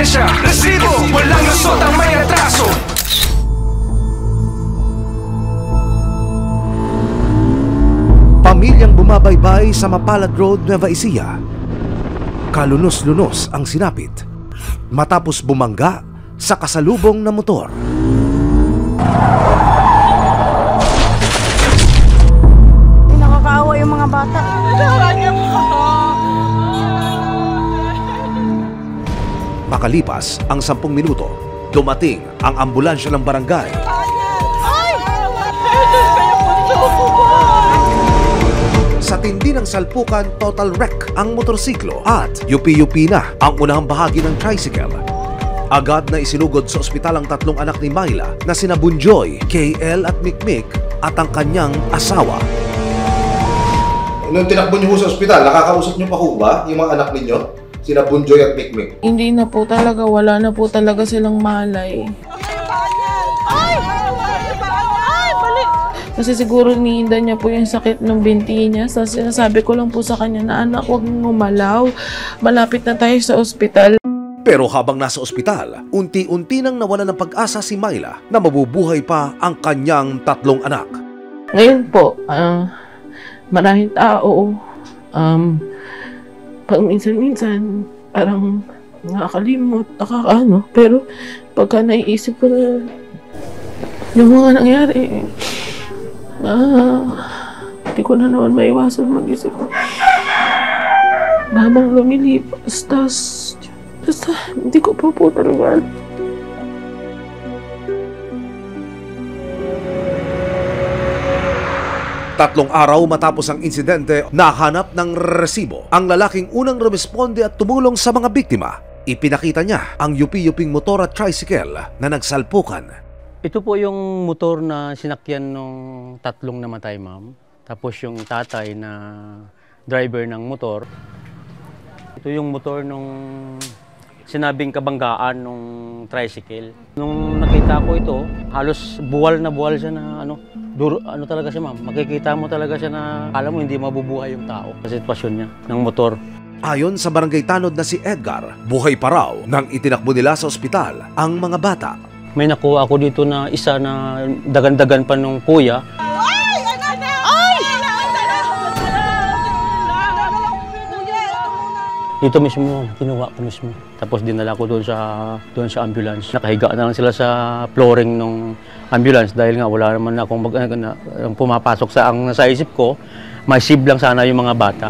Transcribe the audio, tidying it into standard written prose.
lisensya, resibo, walang lusot ang may atraso. Pamilyang bumabaybay sa Mapalad Road, Nueva Ecija. Kalunos-lunos ang sinapit matapos bumangga sa kasalubong na motor. Nakakaawa yung mga bata. Makalipas ang 10 minuto, dumating ang ambulansya ng barangay. Sa tindi ng salpukan, total wreck ang motorsiklo at yupi-yupi na ang unahang bahagi ng tricycle. Agad na isinugod sa ospital ang 3 anak ni Myla na sina Bunjoy, KL at Mikmik at ang kanyang asawa. Nung tinakbo niyo sa ospital, nakakausap niyo pa ho ba yung mga anak ninyo? Sina Bunjoy at Mikmik? Hindi na po talaga, wala na po talaga silang malay. Kasi siguro niinda niya po yung sakit ng binti niya. So, sinasabi ko lang po sa kanya na, anak, huwag mong umalaw. Malapit na tayo sa ospital. Pero habang nasa ospital, unti-unti nang nawala ng pag-asa si Myla na mabubuhay pa ang kanyang 3 anak. Ngayon po, maraming tao, pag minsan-minsan, parang nakakalimot, nakakaano. Pero pagka naiisip ko na yung mga nangyari, hindi ko na naman maiwasan mag-isip. Habang lumilipas, basta hindi ko po talaga. Tatlong araw matapos ang insidente, nahanap ng resibo ang lalaking unang rumisponde at tumulong sa mga biktima. Ipinakita niya ang yupi-yuping motor at tricycle na nagsalpukan. Ito po yung motor na sinakyan nung 3 namatay, ma'am. Tapos yung tatay na driver ng motor. Ito yung motor nung sinabing kabanggaan nung tricycle. Nung nakita ko ito, halos buwal na buwal siya na ano talaga siya, ma'am. Makikita mo talaga siya na alam mo hindi mabubuhay yung tao sa sitwasyon niya ng motor. Ayon sa barangay tanod na si Edgar, buhay pa raw nang itinakbo nila sa ospital ang mga bata. May nakuha ako dito na isa na dagan-dagan pa nung kuya. Dito mismo, kinuha ko mismo. Tapos dinala ko doon sa ambulance. Nakahiga na lang sila sa flooring ng ambulance dahil nga wala naman akong pumapasok sa isip ko. May save lang sana yung mga bata.